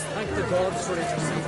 must thank the gods for interceding.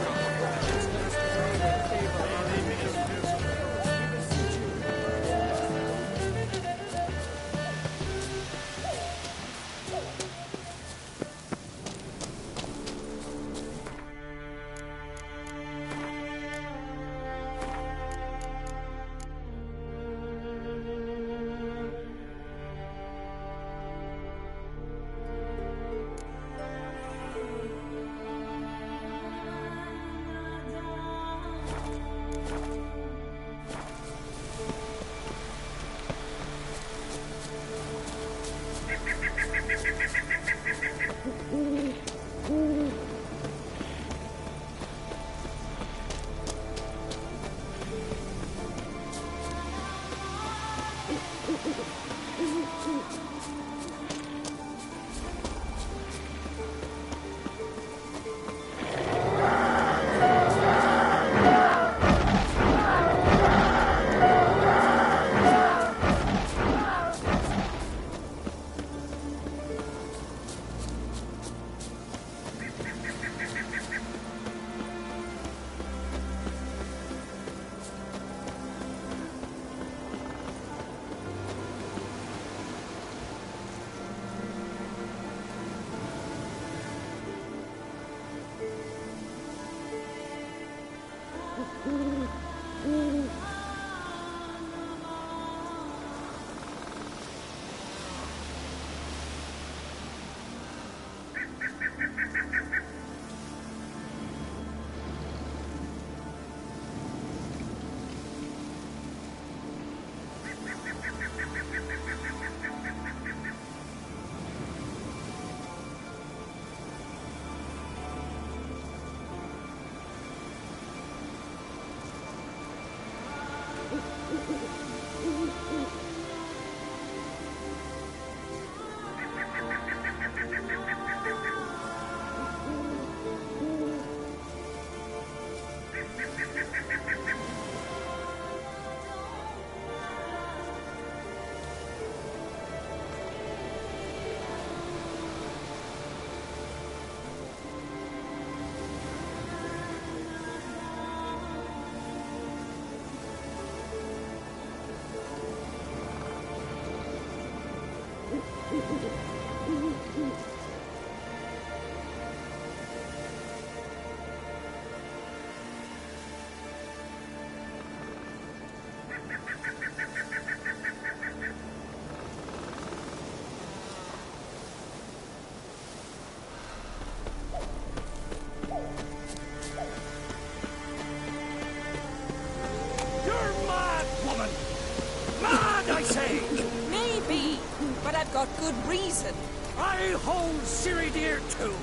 Got good reason. I hold Ciridir too.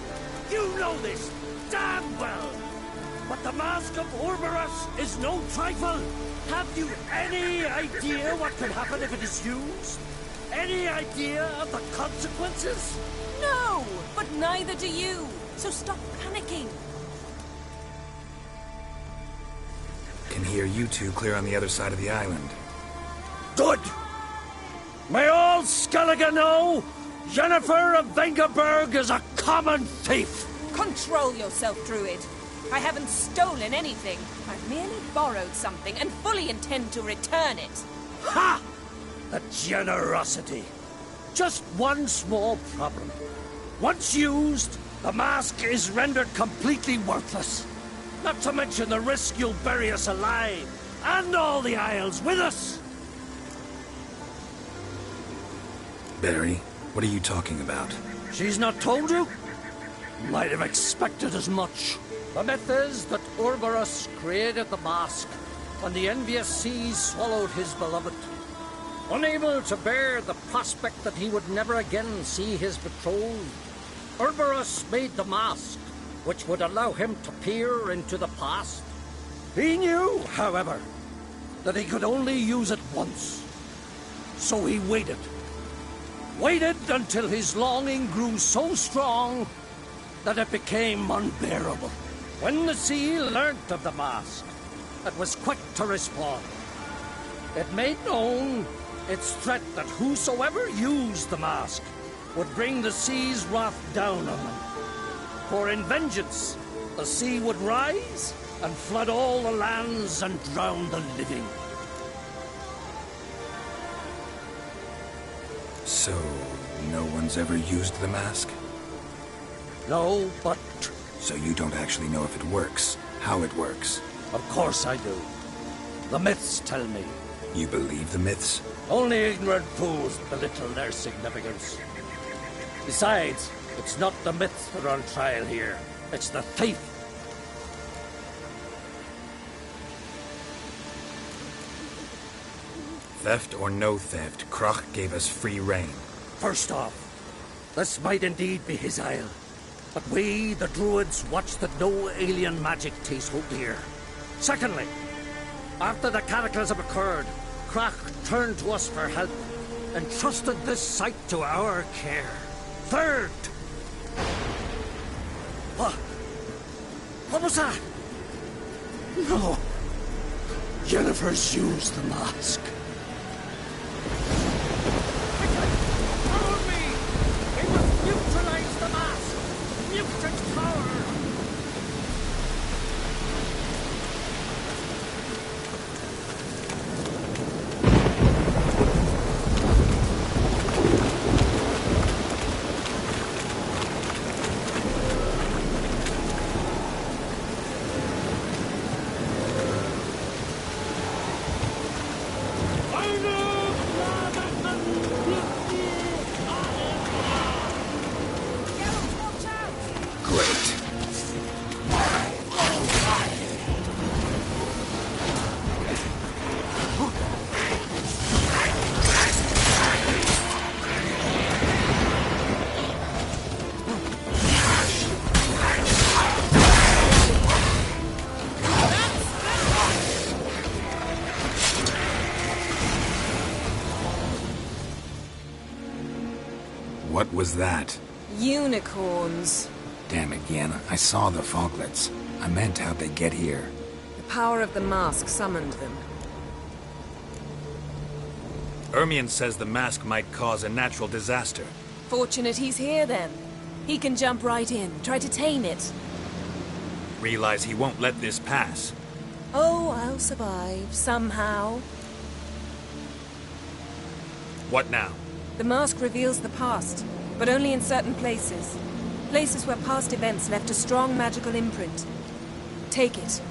You know this damn well. But the Mask of Orboros is no trifle. Have you any idea what could happen if it is used? Any idea of the consequences? No, but neither do you. So stop panicking. Can hear you two clear on the other side of the island. Good! May all Skellige know, Jennifer of Vengerberg is a common thief! Control yourself, Druid. I haven't stolen anything. I've merely borrowed something and fully intend to return it. Ha! The generosity. Just one small problem. Once used, the mask is rendered completely worthless. Not to mention the risk you'll bury us alive, and all the Isles with us. Barry, what are you talking about? She's not told you? Might have expected as much. The myth is that Orboros created the mask when the envious seas swallowed his beloved. Unable to bear the prospect that he would never again see his betrothed, Orboros made the mask, which would allow him to peer into the past. He knew, however, that he could only use it once. So he waited. Waited until his longing grew so strong that it became unbearable. When the sea learnt of the mask, it was quick to respond. It made known its threat that whosoever used the mask would bring the sea's wrath down on them. For in vengeance, the sea would rise and flood all the lands and drown the living. So, no one's ever used the mask? No, but So you don't actually know if it works, how it works? of course I do. The myths tell me. You believe the myths? Only ignorant fools belittle their significance. Besides, it's not the myths that are on trial here. It's the thief. Theft or no theft, Kroch gave us free rein. First off, this might indeed be his isle. But we, the Druids, watch that no alien magic takes hold here. Secondly, after the cataclysm occurred, Kroch turned to us for help and trusted this site to our care. Third! What was that? No. Jennifer's used the mask. Follow me! We must neutralize the mask! Mutant power! Great. What was that? Unicorns. Damn it, Yen. I saw the foglets. I meant how'd they get here? The power of the mask summoned them. Ermion says the mask might cause a natural disaster. Fortunate he's here then. He can jump right in, try to tame it. Realize he won't let this pass. Oh, I'll survive, somehow. What now? The mask reveals the past, but only in certain places. Places where past events left a strong magical imprint. Take it.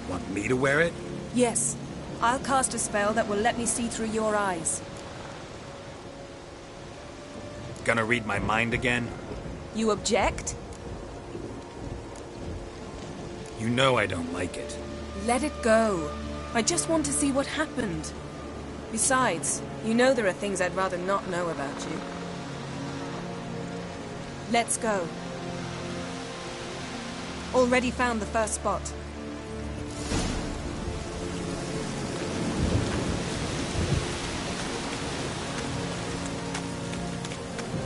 Want me to wear it? Yes. I'll cast a spell that will let me see through your eyes. Gonna read my mind again? You object? You know I don't like it. Let it go. I just want to see what happened. Besides, you know there are things I'd rather not know about you. Let's go. Already found the first spot.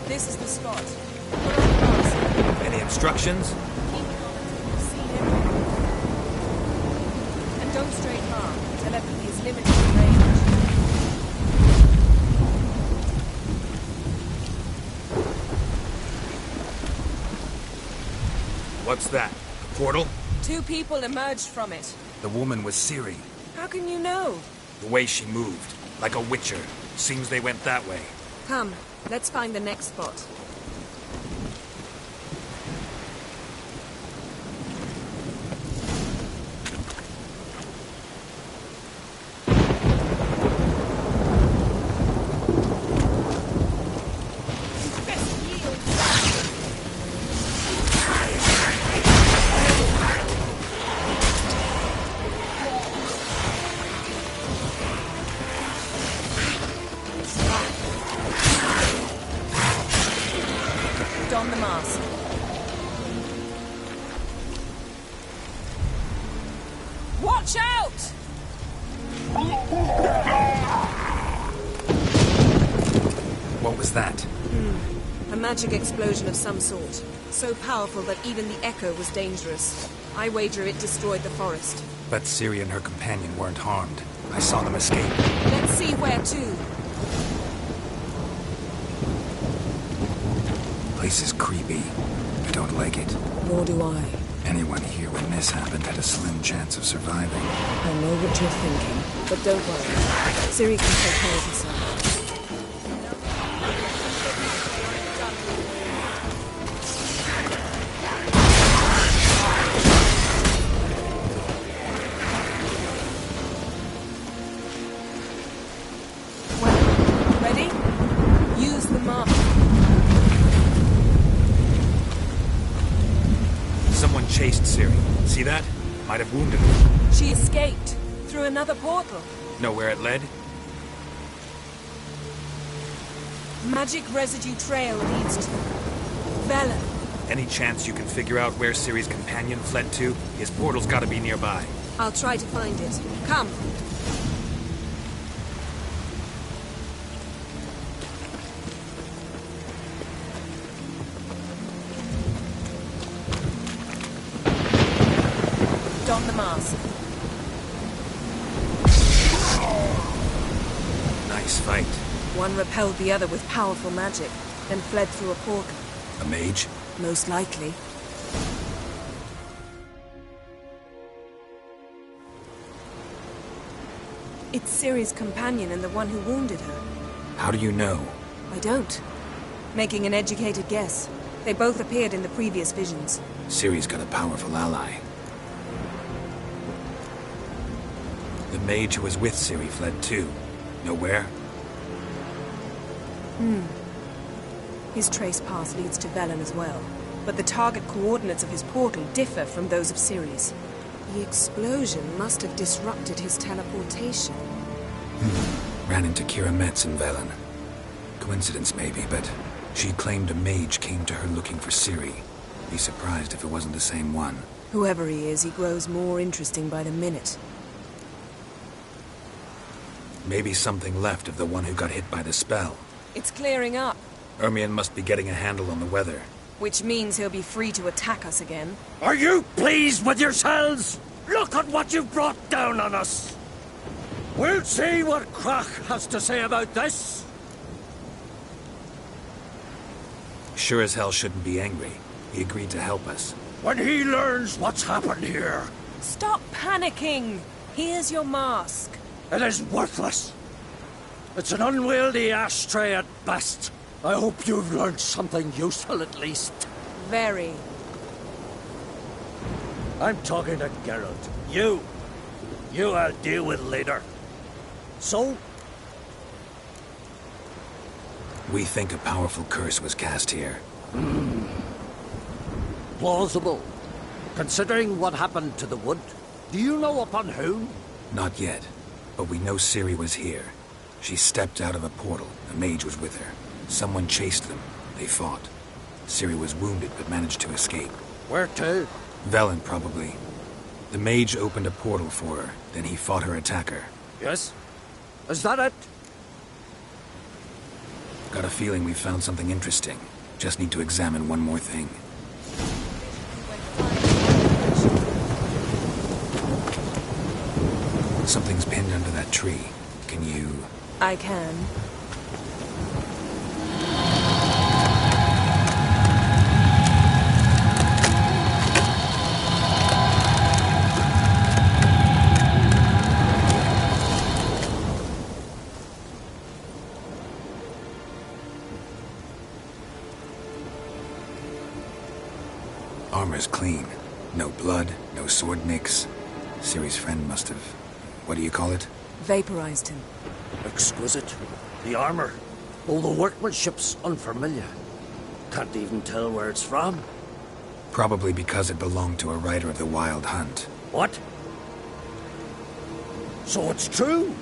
This is the spot. Put on the mask. Any instructions? Keep it on until you see him. And don't stray far. Telepathy is limited in range. What's that? A portal? 2 people emerged from it. The woman was Ciri. How can you know? The way she moved. Like a witcher. Seems they went that way. Come, let's find the next spot. Don the mask. Watch out! What was that? A magic explosion of some sort. So powerful that even the echo was dangerous. I wager it destroyed the forest. But Ciri and her companion weren't harmed. I saw them escape. Let's see where to. place is creepy. I don't like it. Nor do I. Anyone here when this happened had a slim chance of surviving. I know what you're thinking, but don't worry. Ciri can take care of herself. Well, ready? Use the mark. Someone chased Ciri. See that? Might have wounded her. She escaped through another portal. Know where it led? Magic residue trail leads to Velen. Any chance you can figure out where Ciri's companion fled to? His portal's gotta be nearby. I'll try to find it. Come. Don the mask. Nice fight. One repelled the other with powerful magic, then fled through a portal. A mage? Most likely. It's Ciri's companion and the one who wounded her. How do you know? I don't. Making an educated guess. They both appeared in the previous visions. Ciri's got a powerful ally. The mage who was with Ciri fled too. Know where? His trace path leads to Velen as well. But the target coordinates of his portal differ from those of Ciri's. The explosion must have disrupted his teleportation. Ran into Kira Metz in Velen. Coincidence maybe, but she claimed a mage came to her looking for Ciri. Be surprised if it wasn't the same one. Whoever he is, he grows more interesting by the minute. Maybe something left of the one who got hit by the spell. It's clearing up, Ermion must be getting a handle on the weather. which means he'll be free to attack us again. Are you pleased with yourselves? Look at what you've brought down on us. We'll see what Crach has to say about this. Sure as hell shouldn't be angry. He agreed to help us. When he learns what's happened here, Stop panicking! Here's your mask. it is worthless. It's an unwieldy ashtray at best. I hope you've learned something useful at least. Very. I'm talking to Geralt. You I'll deal with later. So, We think a powerful curse was cast here. plausible. Considering what happened to the wood, do you know upon whom? Not yet, but we know Ciri was here. She stepped out of a portal. A mage was with her. Someone chased them. They fought. Ciri was wounded but managed to escape. Where to? Velen, probably. The mage opened a portal for her, then he fought her attacker. Yes? Is that it? Got a feeling we found something interesting. Just need to examine one more thing. Something's pinned under that tree. Can you... I can. Armor's clean. No blood, no sword nicks. Ciri's friend must have... What do you call it? Vaporized him. Exquisite. The armor. All the workmanship's unfamiliar. Can't even tell where it's from. Probably because it belonged to a rider of the Wild Hunt. What? So it's true?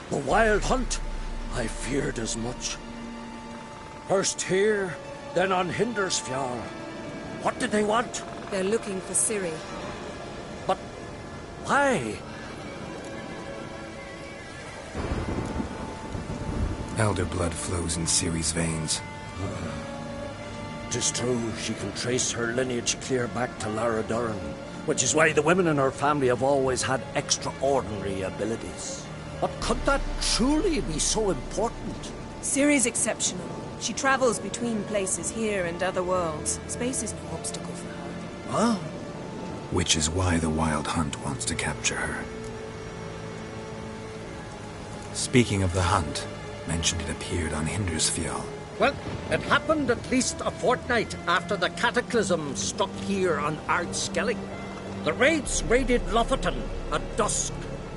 The Wild Hunt? I feared as much. First here, then on Hindersfjall. What did they want? They're looking for Ciri. But why? Elder blood flows in Ciri's veins. Tis true, she can trace her lineage clear back to Lara Duran, which is why the women in her family have always had extraordinary abilities. But could that truly be so important? Ciri's exceptional, She travels between places here and other worlds. Space is no obstacle for her. Huh? Which is why the Wild Hunt wants to capture her. Speaking of the hunt, mentioned it appeared on Hindersfjall. Well, it happened at least a fortnight after the cataclysm struck here on Ardskellig. The raids raided Lofoten at dusk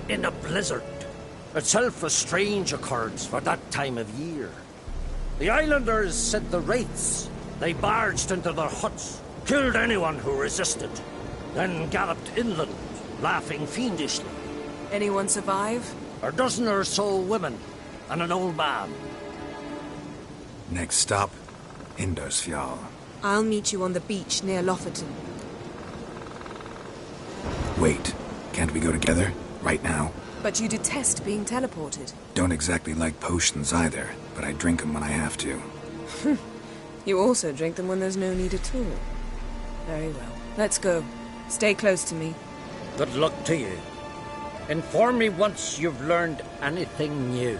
in a blizzard. Itself a strange occurrence for that time of year. The islanders said the wraiths. They barged into their huts, killed anyone who resisted, then galloped inland, laughing fiendishly. Anyone survive? A dozen or so women and an old man. Next stop, Hindersfjall. I'll meet you on the beach near Lofoten. Wait, can't we go together? Right now? But you detest being teleported. Don't exactly like potions either, but I drink them when I have to. You also drink them when there's no need at all. Very well. Let's go. Stay close to me. Good luck to you. Inform me once you've learned anything new.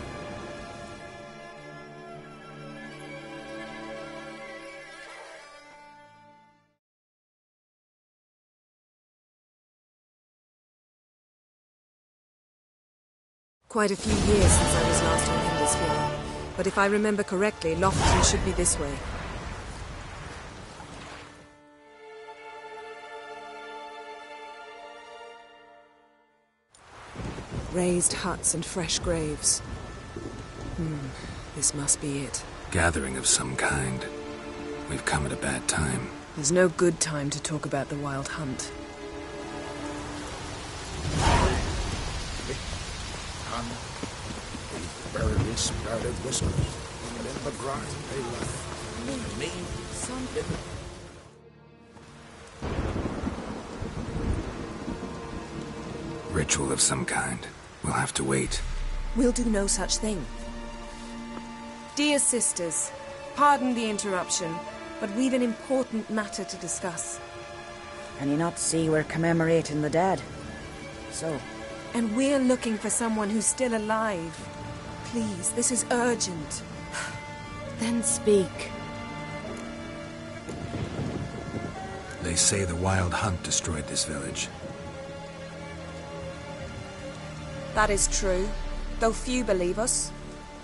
Quite a few years since I was last on Hindersfjall. But if I remember correctly, Lofoten should be this way. Raised huts and fresh graves. This must be it. Gathering of some kind. We've come at a bad time. There's no good time to talk about the Wild Hunt. These barely sprouted whiskers, and in the grind they left. Me, something. Ritual of some kind. We'll have to wait. We'll do no such thing. Dear sisters, pardon the interruption, but we've an important matter to discuss. Can you not see we're commemorating the dead? So? And we're looking for someone who's still alive. Please, this is urgent. Then speak. They say the Wild Hunt destroyed this village. That is true, though few believe us.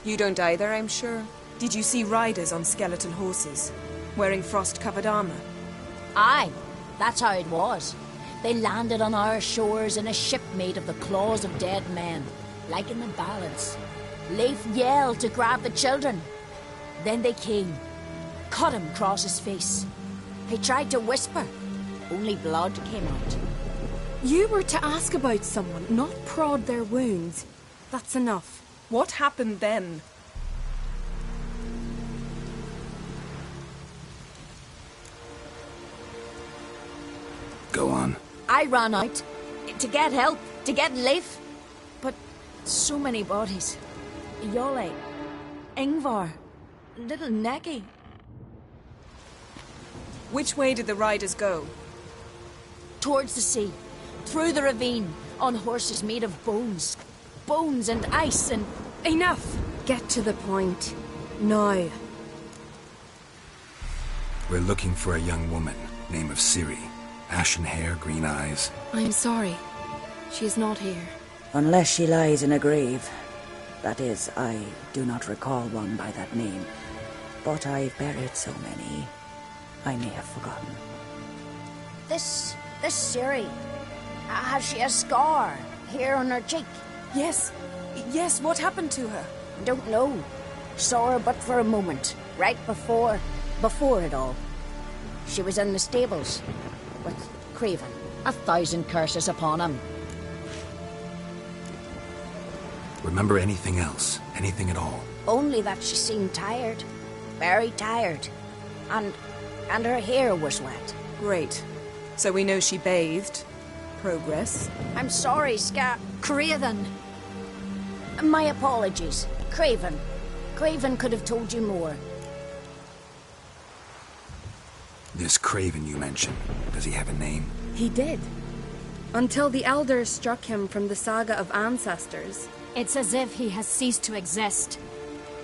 You don't either, I'm sure. Did you see riders on skeleton horses, wearing frost-covered armor? Aye, that's how it was. They landed on our shores in a ship made of the claws of dead men, like in the ballads. Leif yelled to grab the children. Then they came, cut him across his face. He tried to whisper, only blood came out. You were to ask about someone, not prod their wounds. That's enough. What happened then? Go on. I ran out to get help, to get Leif. But so many bodies. Yolle, Ingvar, little Necky. Which way did the riders go? Towards the sea, through the ravine, on horses made of bones. Bones and ice and... Enough! Get to the point. Now. We're looking for a young woman, name of Ciri. Ashen hair, green eyes. I'm sorry. She is not here. Unless she lies in a grave. That is, I do not recall one by that name. But I've buried so many, I may have forgotten. This Ciri, has she a scar here on her cheek? Yes, what happened to her? Don't know. Saw her but for a moment, right before it all. She was in the stables with Craven. 1,000 curses upon him. Remember anything else? Anything at all? Only that she seemed tired. Very tired. And her hair was wet. Great. So we know she bathed. Progress. I'm sorry, Craven. My apologies. Craven. Craven could have told you more. This Craven you mentioned, does he have a name? He did. Until the elders struck him from the saga of ancestors. It's as if he has ceased to exist.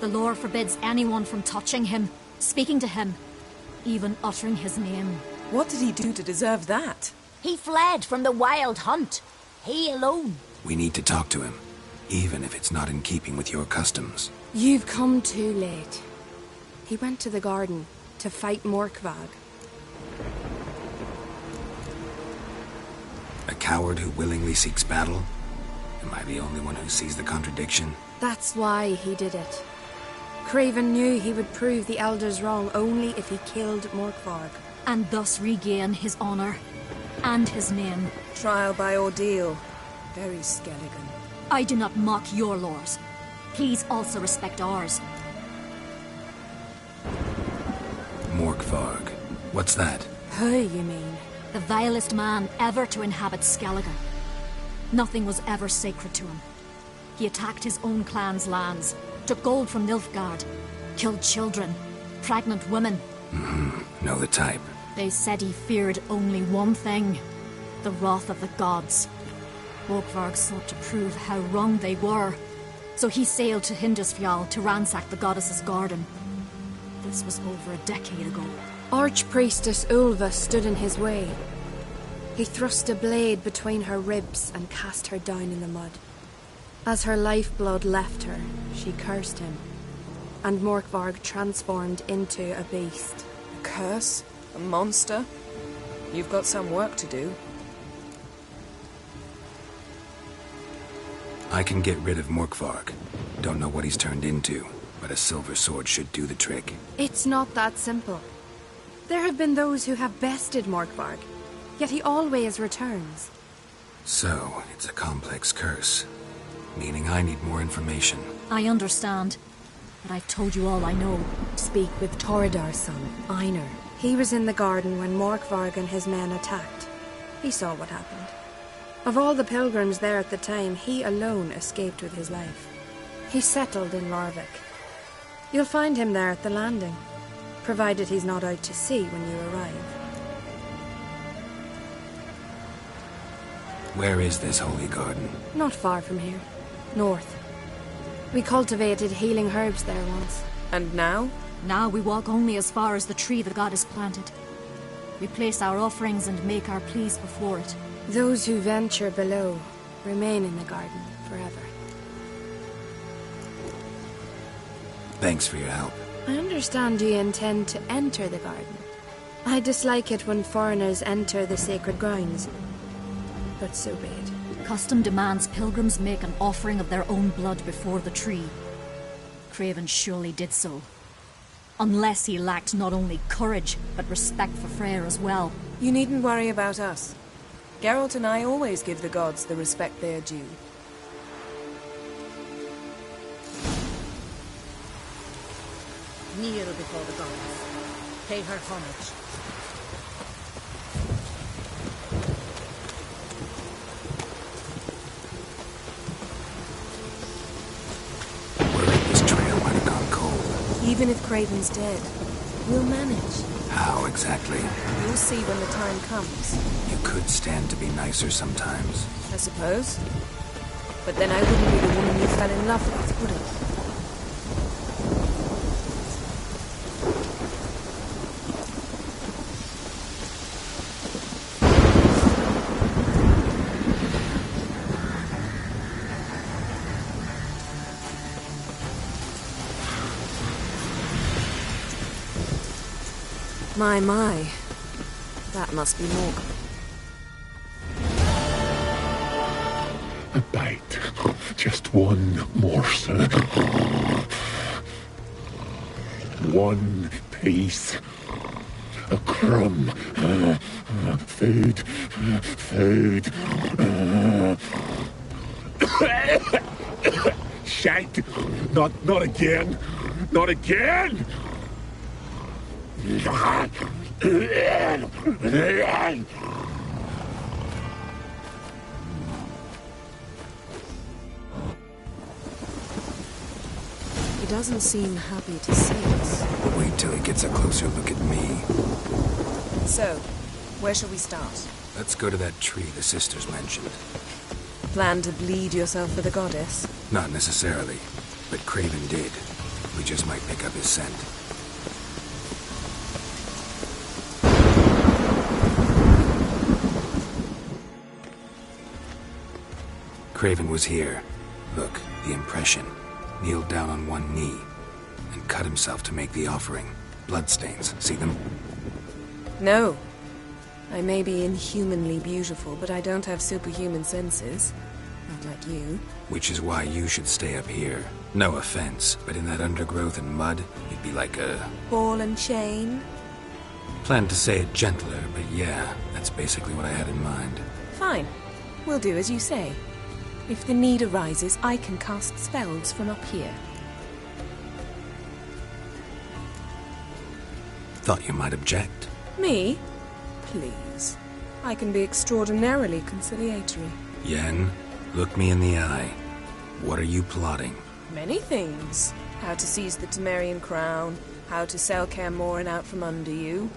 The lore forbids anyone from touching him, speaking to him, even uttering his name. What did he do to deserve that? He fled from the wild hunt. He alone. We need to talk to him, even if it's not in keeping with your customs. You've come too late. He went to the garden to fight Morkvag. A coward who willingly seeks battle? Am I the only one who sees the contradiction? That's why he did it. Craven knew he would prove the elders wrong only if he killed Morkvarg. And thus regain his honor and his name. Trial by ordeal. Very Skelligan. I do not mock your laws. Please also respect ours. Morkvarg. What's that? Who, you mean? The vilest man ever to inhabit Skelligan. Nothing was ever sacred to him. He attacked his own clan's lands, took gold from Nilfgaard, killed children, pregnant women. Know the type. They said he feared only one thing, the wrath of the gods. Morkvarg sought to prove how wrong they were, so he sailed to Hindisfjall to ransack the goddess's garden. This was over a decade ago. Archpriestess Ulva stood in his way. He thrust a blade between her ribs and cast her down in the mud. As her lifeblood left her, she cursed him, and Morkvarg transformed into a beast. A curse? A monster? You've got some work to do. I can get rid of Morkvarg. Don't know what he's turned into, but a silver sword should do the trick. It's not that simple. There have been those who have bested Morkvarg, yet he always returns. So, it's a complex curse. Meaning I need more information. I understand, but I've told you all I know. Speak with Torridar's son, Einar. He was in the garden when Morkvarg and his men attacked. He saw what happened. Of all the pilgrims there at the time, he alone escaped with his life. He settled in Larvik. You'll find him there at the landing, provided he's not out to sea when you arrive. Where is this holy garden? Not far from here. North. We cultivated healing herbs there once. And now? Now we walk only as far as the tree the goddess planted. We place our offerings and make our pleas before it. Those who venture below remain in the garden forever. Thanks for your help. I understand you intend to enter the garden. I dislike it when foreigners enter the sacred grounds, but so be it. Custom demands pilgrims make an offering of their own blood before the tree. Craven surely did so. Unless he lacked not only courage, but respect for Freyr as well. You needn't worry about us. Geralt and I always give the gods the respect they are due. Kneel before the goddess. Pay her homage. Worried this trail might have gone cold. Even if Craven's dead, we'll manage. How exactly? You'll see when the time comes. You could stand to be nicer sometimes. I suppose. But then I wouldn't be the woman you fell in love with, would I? My. That must be Morgan. A bite. Just one morsel. One piece. A crumb. Food. Food. Shite. Not again. Not again! He doesn't seem happy to see us. Wait till he gets a closer look at me. So, where shall we start? Let's go to that tree the sisters mentioned. Plan to bleed yourself for the goddess? Not necessarily, but Craven did. We just might pick up his scent. Craven was here. Look, the impression. Kneeled down on one knee and cut himself to make the offering. Bloodstains. See them? No. I may be inhumanly beautiful, but I don't have superhuman senses. Not like you. Which is why you should stay up here. No offense, but in that undergrowth and mud, you'd be like a... Ball and chain? Planned to say it gentler, but yeah, that's basically what I had in mind. Fine. We'll do as you say. If the need arises, I can cast spells from up here. Thought you might object. Me? Please. I can be extraordinarily conciliatory. Yen, look me in the eye. What are you plotting? Many things. How to seize the Temerian crown, how to sell Kaer Morhen out from under you.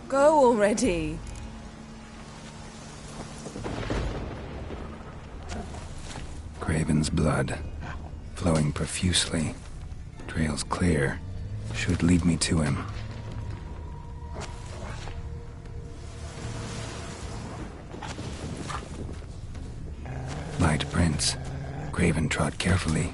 Go already! Craven's blood, flowing profusely. Trail's clear. Should lead me to him. Light prints. Craven trod carefully.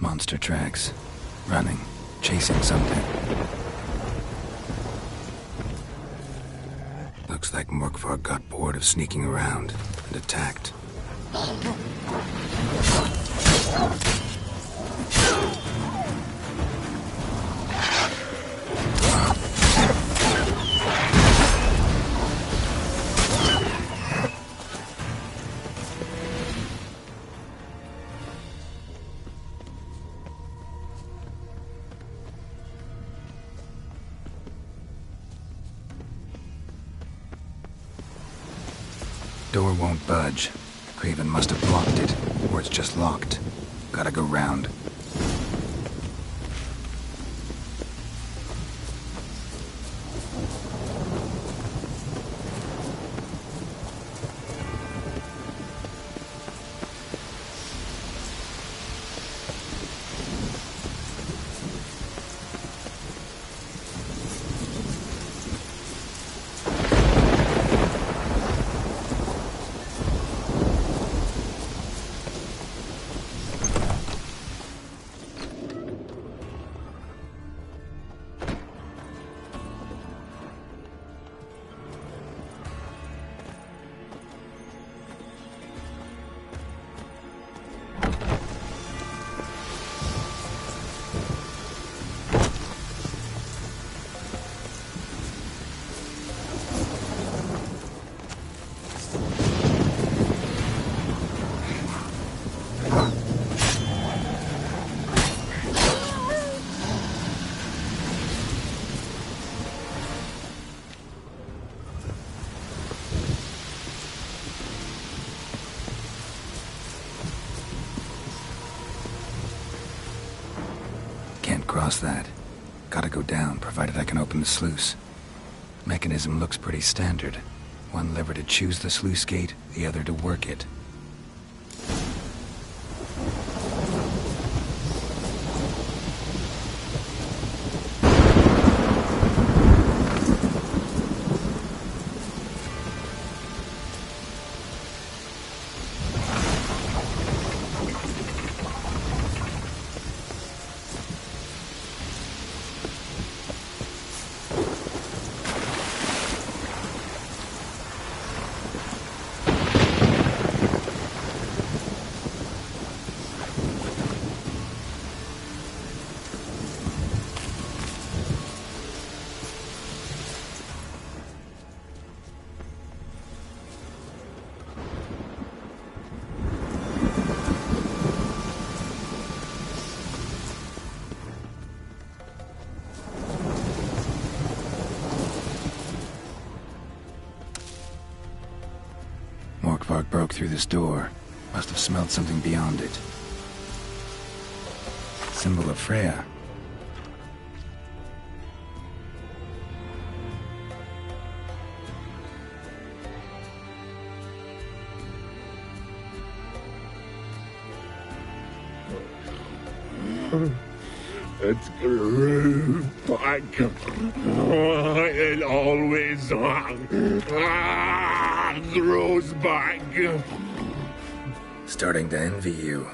Monster tracks. Running. Chasing something. Looks like Morkvar got bored of sneaking around and attacked. Door won't budge. Craven must have blocked it, or it's just locked. Gotta go round. Cross that. Gotta go down, provided I can open the sluice. Mechanism looks pretty standard. One lever to choose the sluice gate, the other to work it. spark broke through this door. Must have smelled something beyond it. Symbol of Freya. It grew back. It always grows back. Starting to envy you.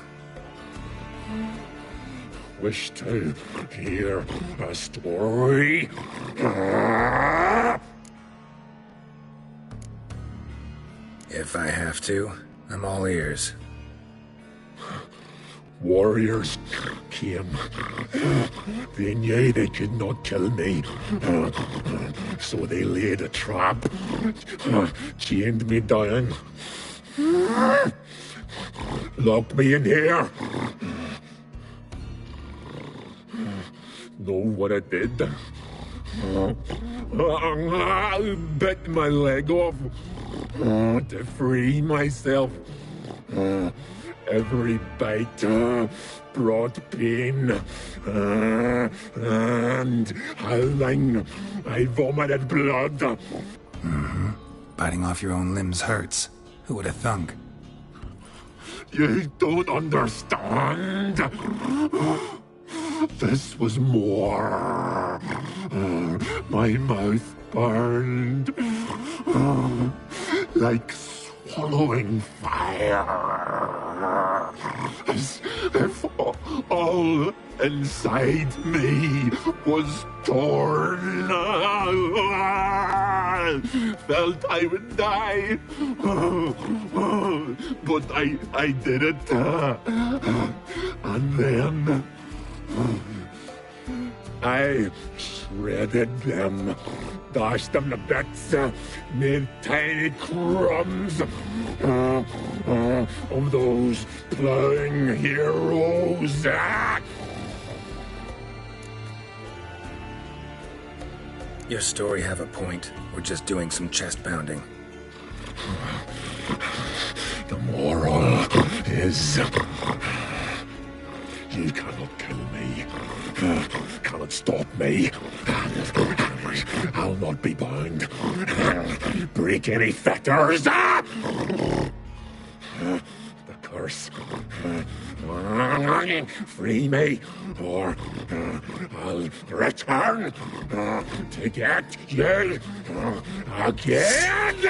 Wish to hear a story? If I have to, I'm all ears. Warriors came. They knew they could not kill me. So they laid a trap. Chained me down. Locked me in here. Know what I did? Bit my leg off to free myself. Every bite brought pain, and howling, I vomited blood. Mm-hmm. Biting off your own limbs hurts. Who would have thunk? You don't understand. This was more. My mouth burned like swallowing fire, as if all inside me was torn. Felt I would die, but I did it, and then I shredded them, dashed them to bits, made tiny crumbs of those plowing heroes. Your story have a point. We're just doing some chest pounding. The moral is, you cannot kill me, cannot stop me. I'll not be bound. Break any fetters. The curse. Free me, or I'll return to get you again.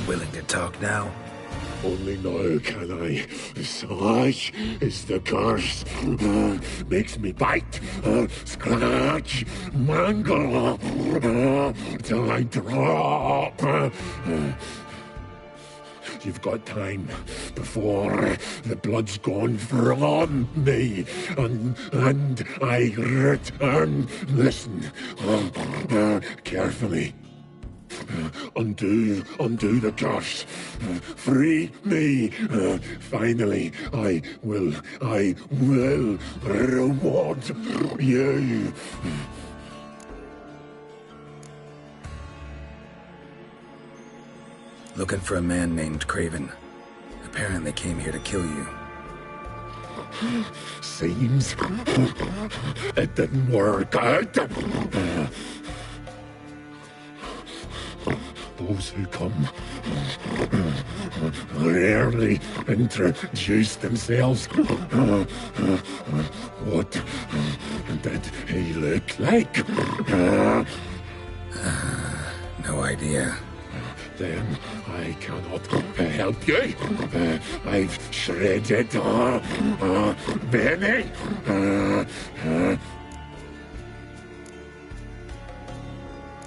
Willing to talk now? Only now can I. Such is the curse. Makes me bite, scratch, mangle, till I drop. You've got time before the blood's gone from me, and I return. Listen, carefully. Undo the curse. Free me. Finally, I will reward you. Looking for a man named Craven. Apparently came here to kill you. Seems it didn't work out. Those who come rarely introduce themselves. What did he look like? No idea. Then I cannot help you. I've shredded many.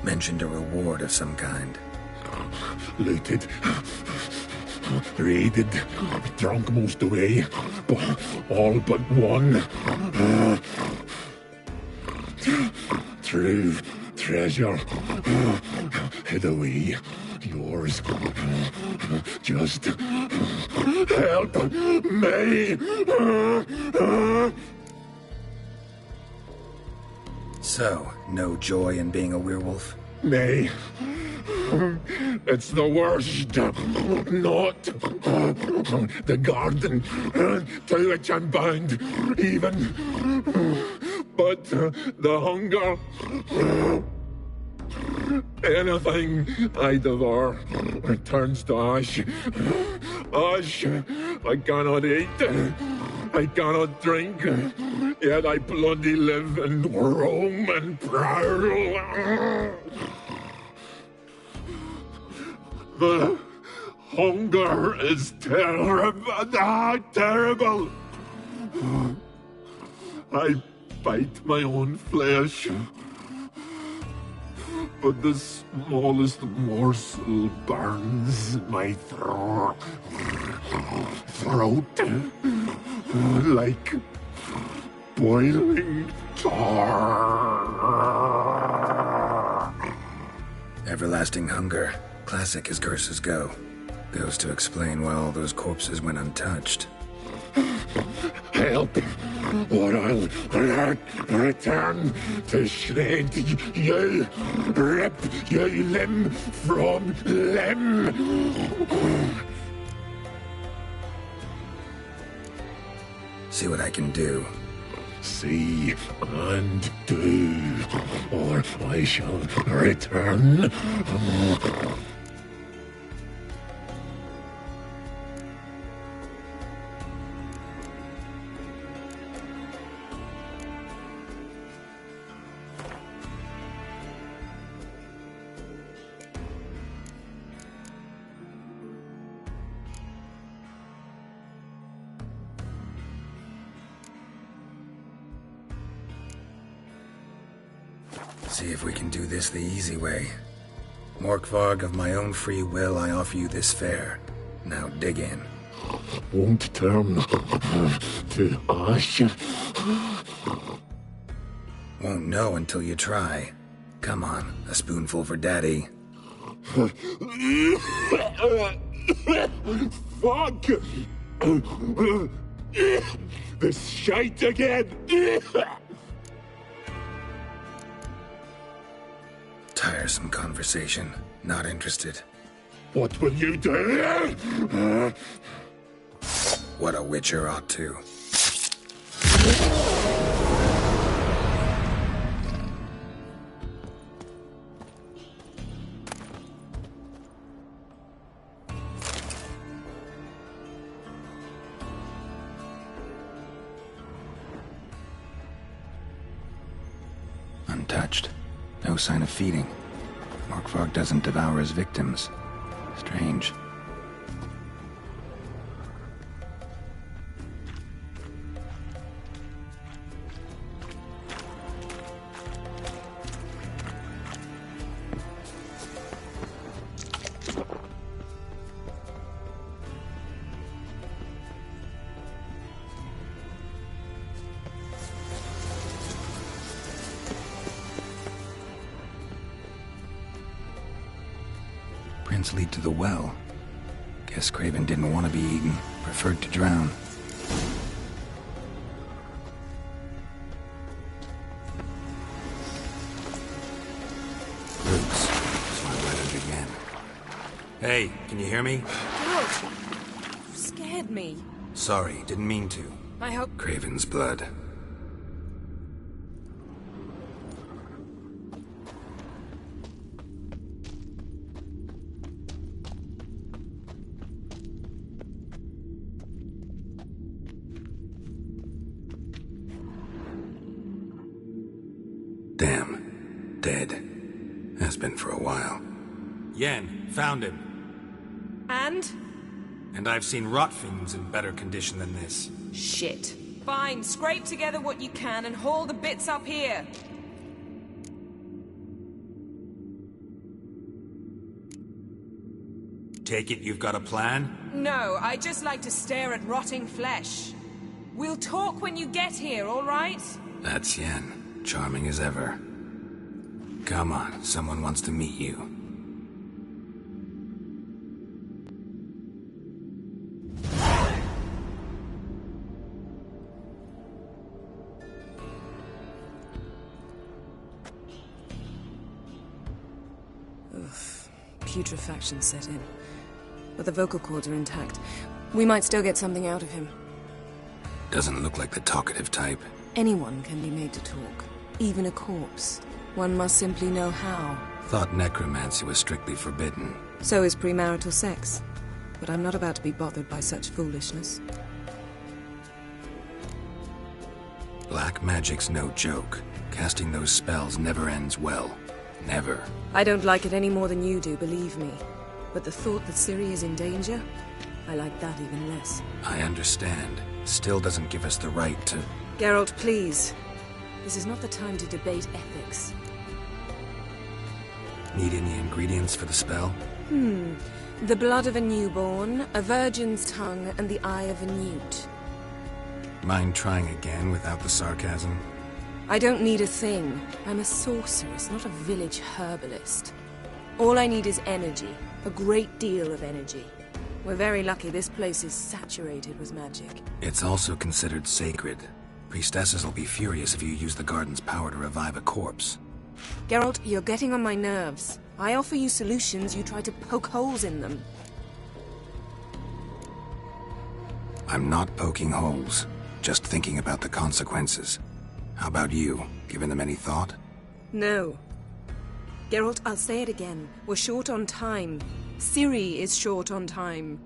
Mentioned a reward of some kind. looted, raided, drunk most away, all but one. True treasure hid away. Yours. Just help me. So, no joy in being a werewolf? Nay. It's the worst. Not the garden to which I'm bound, even. But the hunger. Anything I devour turns to ash. Ash I cannot eat. I cannot drink. Yet I bloody live and roam and prowl. The hunger is terrible. I bite my own flesh. But the smallest morsel burns my throat like boiling tar. Everlasting hunger, classic as curses go. Goes to explain why all those corpses went untouched. Help, or I'll return to shred you, rip you limb from limb. See what I can do. See and do, or I shall return. See if we can do this the easy way. Morkvarg, of my own free will, I offer you this fare. Now dig in. Won't turn to ash. Won't know until you try. Come on, a spoonful for Daddy. Fuck! This shite again! Tiresome conversation. Not interested. What will you do? What a witcher ought to. Untouched. No sign of feeding. Morkvarg doesn't devour his victims. Strange. Prints lead to the well. Guess Craven didn't want to be eaten, preferred to drown. Rooks, so I let it again. Hey, can you hear me? Geralt, you scared me. Sorry, didn't mean to. I hope... Craven's blood. Damn. Dead. Has been for a while. Yen, found him. And? And I've seen rot fiends in better condition than this. Shit. Fine, scrape together what you can and haul the bits up here. take it you've got a plan? No, I just like to stare at rotting flesh. We'll talk when you get here, all right? That's Yen. Charming as ever. Come on, someone wants to meet you. Putrefaction set in. But the vocal cords are intact. We might still get something out of him. Doesn't look like the talkative type. Anyone can be made to talk. Even a corpse. One must simply know how. Thought necromancy was strictly forbidden. So is premarital sex. But I'm not about to be bothered by such foolishness. Black magic's no joke. Casting those spells never ends well. Never. I don't like it any more than you do, believe me. But the thought that Ciri is in danger, I like that even less. I understand. Still doesn't give us the right to... Geralt, please. This is not the time to debate ethics. Need any ingredients for the spell? The blood of a newborn, a virgin's tongue, and the eye of a newt. Mind trying again without the sarcasm? I don't need a thing. I'm a sorceress, not a village herbalist. All I need is energy. A great deal of energy. We're very lucky this place is saturated with magic. It's also considered sacred. Priestesses will be furious if you use the garden's power to revive a corpse. Geralt, you're getting on my nerves. I offer you solutions, you try to poke holes in them. I'm not poking holes. Just thinking about the consequences. How about you? Given them any thought? No. Geralt, I'll say it again. We're short on time. Ciri is short on time.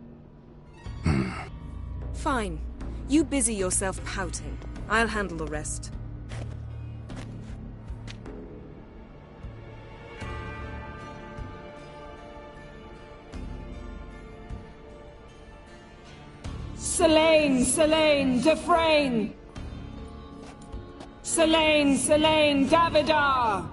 Fine. You busy yourself pouting. I'll handle the rest. Selene, Selene, Dufresne! Selene, Selene, Davidar!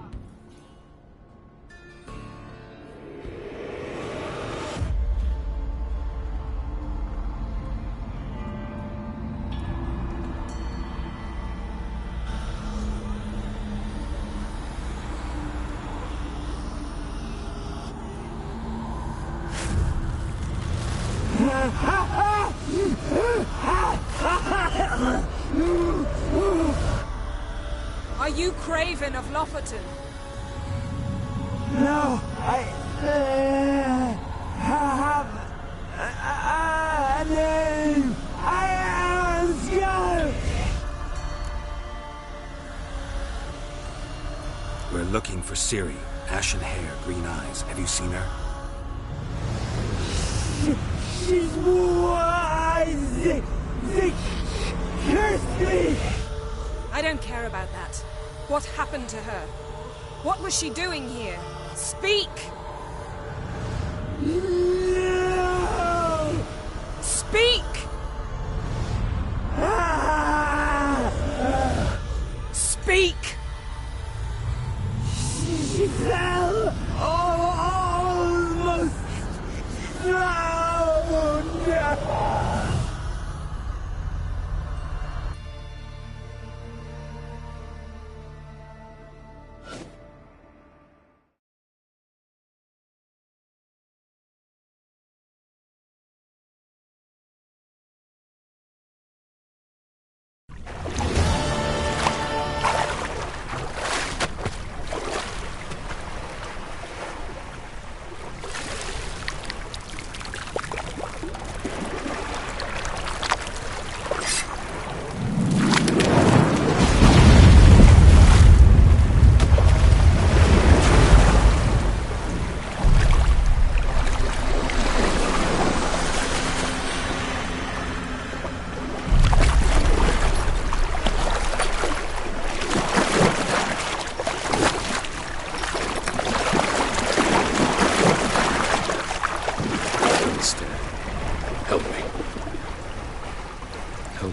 Are you Craven of Lofoten? No, I have a name. I am Scar. We're looking for Ciri. Ashen hair, green eyes. Have you seen her? She's wise. They cursed me. I don't care about that. What happened to her? What was she doing here? Speak! No. Speak! Speak! She fell almost drowned.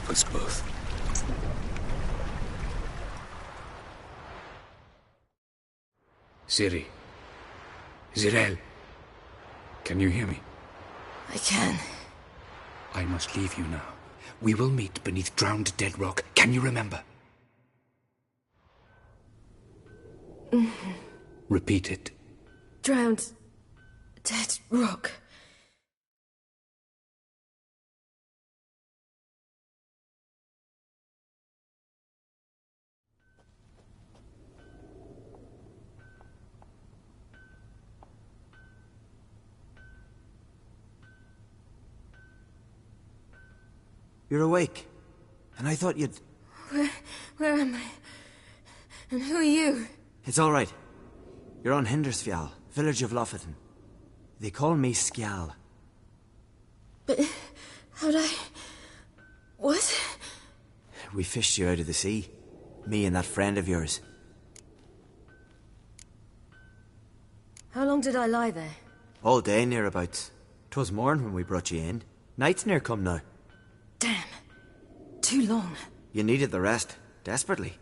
Us both. Ciri. Zirael. Can you hear me? I can. I must leave you now. We will meet beneath drowned dead rock. Can you remember? Repeat it. Drowned dead rock. You're awake. And I thought you'd... Where am I? And who are you? It's all right. You're on Hindersfjall, village of Lofoten. They call me Skjal. But how'd I... What? We fished you out of the sea. Me and that friend of yours. How long did I lie there? All day, nearabouts. 'Twas morn when we brought you in. Night's near come now. Damn. Too long. You needed the rest. Desperately.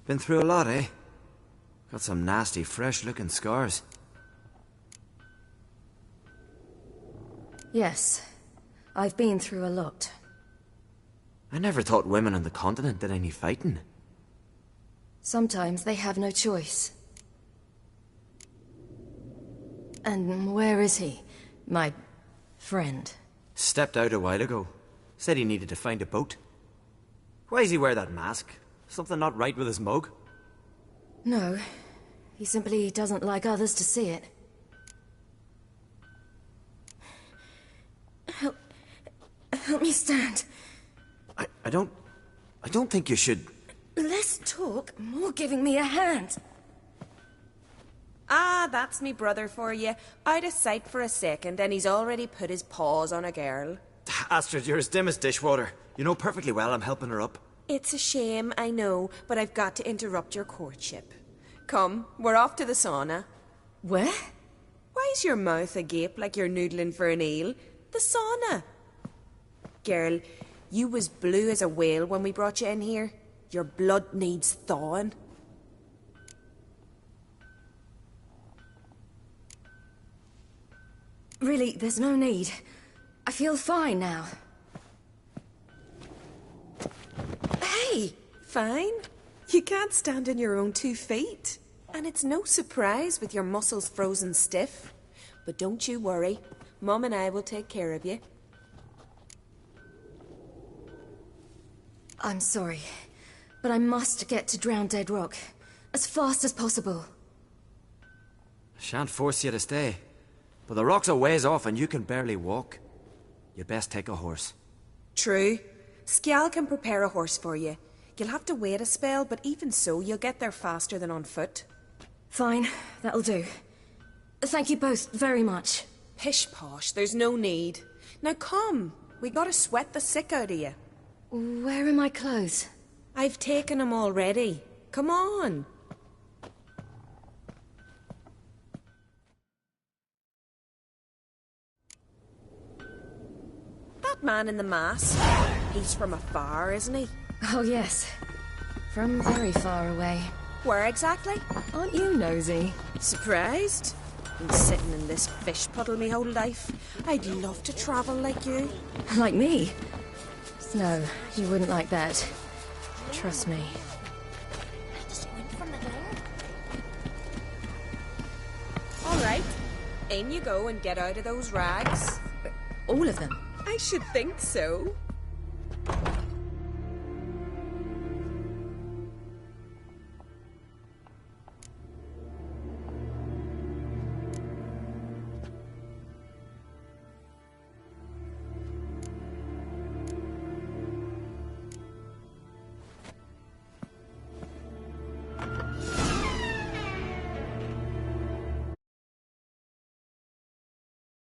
Been through a lot, eh? Got some nasty, fresh-looking scars. Yes. I've been through a lot. I never thought women on the continent did any fighting. Sometimes they have no choice. And where is he? My friend. Stepped out a while ago. Said he needed to find a boat. Why does he wear that mask? Something not right with his mug? No. He simply doesn't like others to see it. Help me stand. I don't think you should... Less talk, more giving me a hand. Ah, that's me brother for you. Out of sight for a second, and he's already put his paws on a girl. Astrid, you're as dim as dishwater. You know perfectly well I'm helping her up. It's a shame, I know, but I've got to interrupt your courtship. Come, we're off to the sauna. Where? Why's your mouth agape like you're noodling for an eel? The sauna. Girl, you was blue as a whale when we brought you in here. Your blood needs thawing. Really, there's no need. I feel fine now. Hey, fine? You can't stand on your own 2 feet. And it's no surprise with your muscles frozen stiff. But don't you worry. Mum and I will take care of you. I'm sorry, but I must get to Drowned Dead Rock. As fast as possible. Shan't force you to stay. But the rock's a ways off and you can barely walk. You best take a horse. True. Skjal can prepare a horse for you. You'll have to wait a spell, but even so, you'll get there faster than on foot. Fine, that'll do. Thank you both very much. Pish-posh, there's no need. Now come, we gotta sweat the sick out of you. Where are my clothes? I've taken them already. Come on. That man in the mask, he's from afar, isn't he? Oh, yes. From very far away. Where exactly? Aren't you nosy? Surprised? Been sitting in this fish puddle me whole life. I'd love to travel like you. Like me? No, you wouldn't like that. Trust me. All right. In you go and get out of those rags. All of them? I should think so.